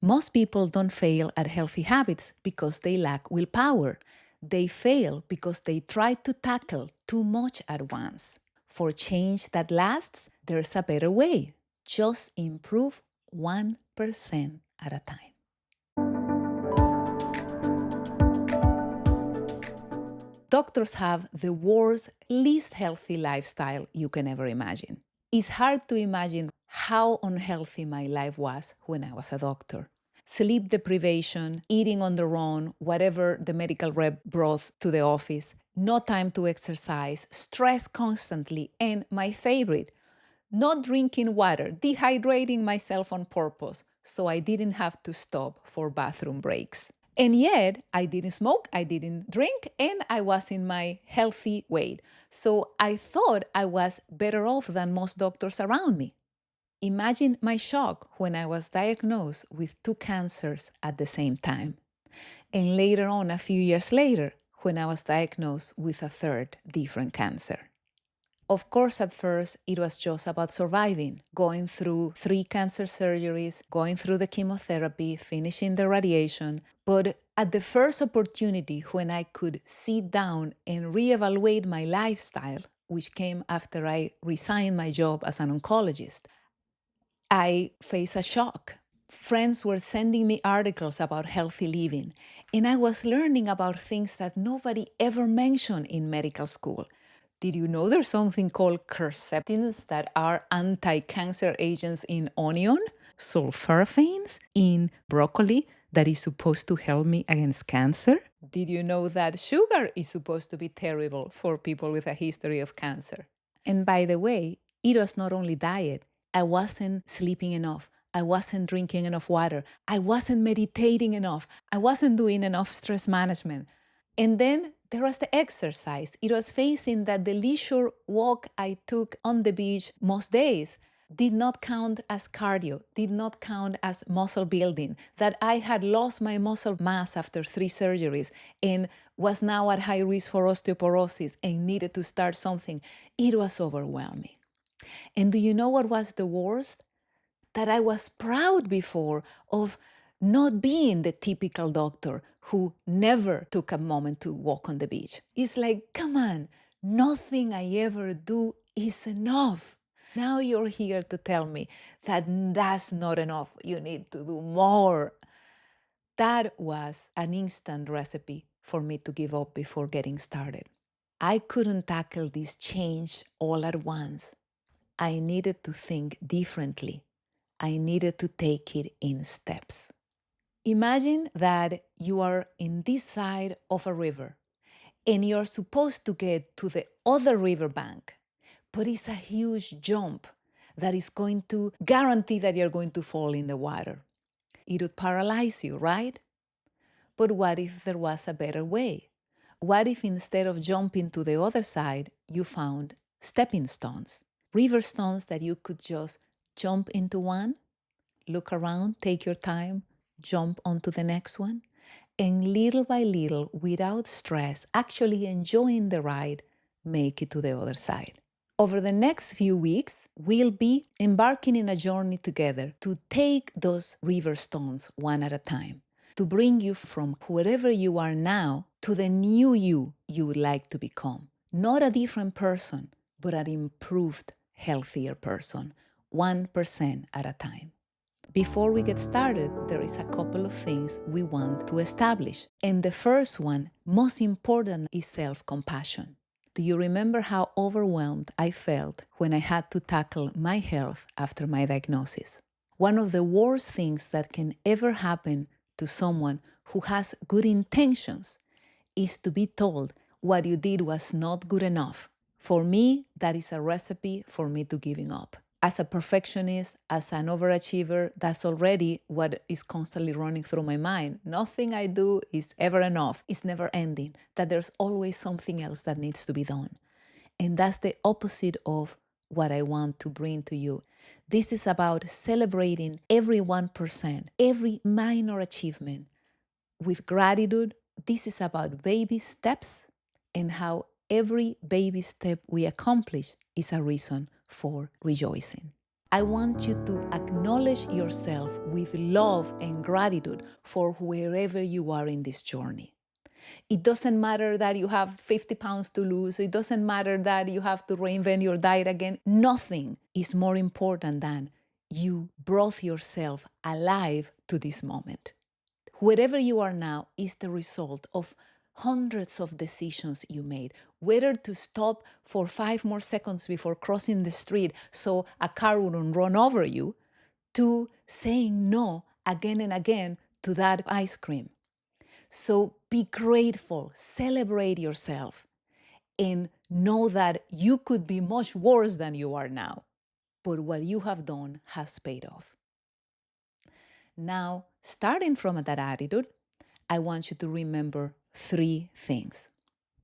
Most people don't fail at healthy habits because they lack willpower. They fail because they try to tackle too much at once. For change that lasts, there's a better way. Just improve 1% at a time. Doctors have the worst, least healthy lifestyle you can ever imagine. It's hard to imagine how unhealthy my life was when I was a doctor. Sleep deprivation, eating on the run, whatever the medical rep brought to the office, no time to exercise, stress constantly, and my favorite, not drinking water, dehydrating myself on purpose so I didn't have to stop for bathroom breaks. And yet, I didn't smoke, I didn't drink, and I was in my healthy weight. So I thought I was better off than most doctors around me. Imagine my shock when I was diagnosed with 2 cancers at the same time. And later on, a few years later, when I was diagnosed with a third different cancer. Of course, at first, it was just about surviving, going through 3 cancer surgeries, going through the chemotherapy, finishing the radiation. But at the first opportunity when I could sit down and reevaluate my lifestyle, which came after I resigned my job as an oncologist, I faced a shock. Friends were sending me articles about healthy living, and I was learning about things that nobody ever mentioned in medical school. Did you know there's something called quercetins that are anti-cancer agents in onion? Sulforaphanes in broccoli that is supposed to help me against cancer? Did you know that sugar is supposed to be terrible for people with a history of cancer? And by the way, it was not only diet. I wasn't sleeping enough. I wasn't drinking enough water. I wasn't meditating enough. I wasn't doing enough stress management. And then there was the exercise. It was facing that the leisure walk I took on the beach most days did not count as cardio, did not count as muscle building, that I had lost my muscle mass after 3 surgeries and was now at high risk for osteoporosis and needed to start something. It was overwhelming. And do you know what was the worst? That I was proud before of not being the typical doctor who never took a moment to walk on the beach. It's like, come on, nothing I ever do is enough. Now you're here to tell me that that's not enough. You need to do more. That was an instant recipe for me to give up before getting started. I couldn't tackle this change all at once. I needed to think differently. I needed to take it in steps. Imagine that you are in this side of a river and you're supposed to get to the other riverbank, but it's a huge jump that is going to guarantee that you're going to fall in the water. It would paralyze you, right? But what if there was a better way? What if instead of jumping to the other side, you found stepping stones, river stones that you could just jump into one, look around, take your time, jump onto the next one, and little by little, without stress, actually enjoying the ride, make it to the other side. Over the next few weeks, we'll be embarking in a journey together to take those river stones one at a time, to bring you from wherever you are now to the new you would like to become. Not a different person, but an improved, healthier person, 1% at a time. Before we get started, there is a couple of things we want to establish. And the first one, most important, is self-compassion. Do you remember how overwhelmed I felt when I had to tackle my health after my diagnosis? One of the worst things that can ever happen to someone who has good intentions is to be told what you did was not good enough. For me, that is a recipe for me to giving up. As a perfectionist, as an overachiever, that's already what is constantly running through my mind. Nothing I do is ever enough. It's never ending. That there's always something else that needs to be done. And that's the opposite of what I want to bring to you. This is about celebrating every 1%, every minor achievement. With gratitude, this is about baby steps and how every baby step we accomplish is a reason for rejoicing. I want you to acknowledge yourself with love and gratitude for wherever you are in this journey. It doesn't matter that you have 50 pounds to lose. It doesn't matter that you have to reinvent your diet again. Nothing is more important than you brought yourself alive to this moment. Wherever you are now is the result of hundreds of decisions you made, whether to stop for 5 more seconds before crossing the street so a car wouldn't run over you, to saying no again and again to that ice cream. So be grateful, celebrate yourself, and know that you could be much worse than you are now. But what you have done has paid off. Now, starting from that attitude, I want you to remember 3 things.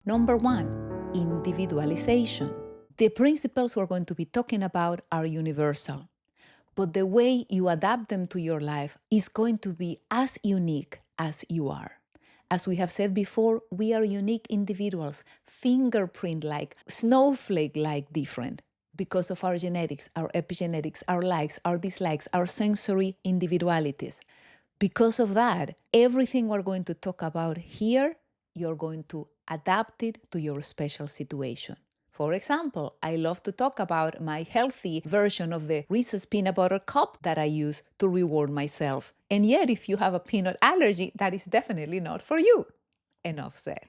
Number 1, individualization. The principles we're going to be talking about are universal, but the way you adapt them to your life is going to be as unique as you are. As we have said before, we are unique individuals, fingerprint-like, snowflake-like different because of our genetics, our epigenetics, our likes, our dislikes, our sensory individualities. Because of that, everything we're going to talk about here, you're going to adapt it to your special situation. For example, I love to talk about my healthy version of the Reese's peanut butter cup that I use to reward myself. And yet, if you have a peanut allergy, that is definitely not for you. Enough said.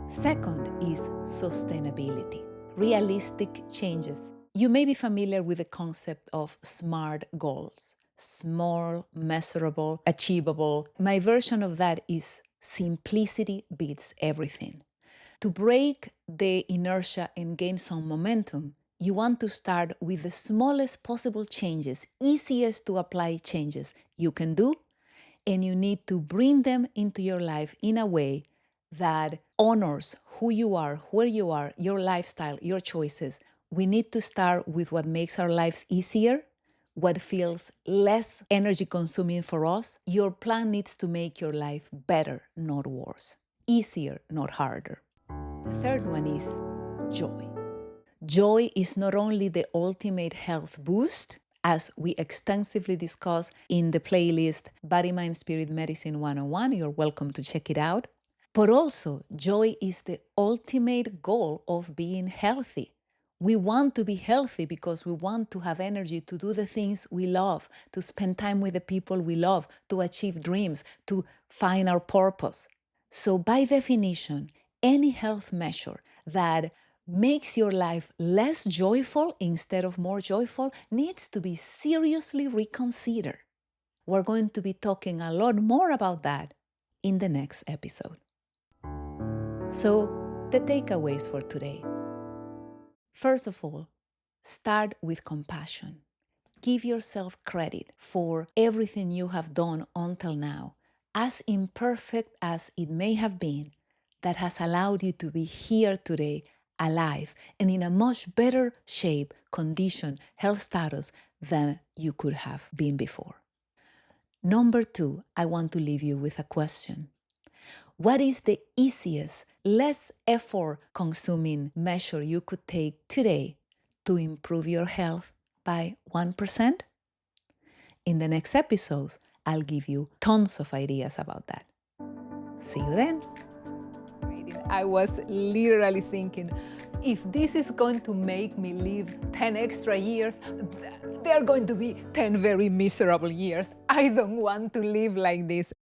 Second is sustainability, realistic changes. You may be familiar with the concept of SMART goals. Small, measurable, achievable. My version of that is simplicity beats everything. To break the inertia and gain some momentum, you want to start with the smallest possible changes, easiest to apply changes you can do, and you need to bring them into your life in a way that honors who you are, where you are, your lifestyle, your choices. We need to start with what makes our lives easier, what feels less energy consuming for us. Your plan needs to make your life better, not worse. Easier, not harder. The third one is joy. Joy is not only the ultimate health boost, as we extensively discuss in the playlist Body, Mind, Spirit, Medicine 101. You're welcome to check it out. But also, joy is the ultimate goal of being healthy. We want to be healthy because we want to have energy to do the things we love, to spend time with the people we love, to achieve dreams, to find our purpose. So by definition, any health measure that makes your life less joyful instead of more joyful needs to be seriously reconsidered. We're going to be talking a lot more about that in the next episode. So, the takeaways for today. First of all, start with compassion. Give yourself credit for everything you have done until now, as imperfect as it may have been, that has allowed you to be here today, alive, and in a much better shape, condition, health status than you could have been before. Number 2, I want to leave you with a question. What is the easiest, less effort consuming measure you could take today to improve your health by 1%? In the next episodes, I'll give you tons of ideas about that. See you then. I was literally thinking, if this is going to make me live 10 extra years, there are going to be 10 very miserable years. I don't want to live like this.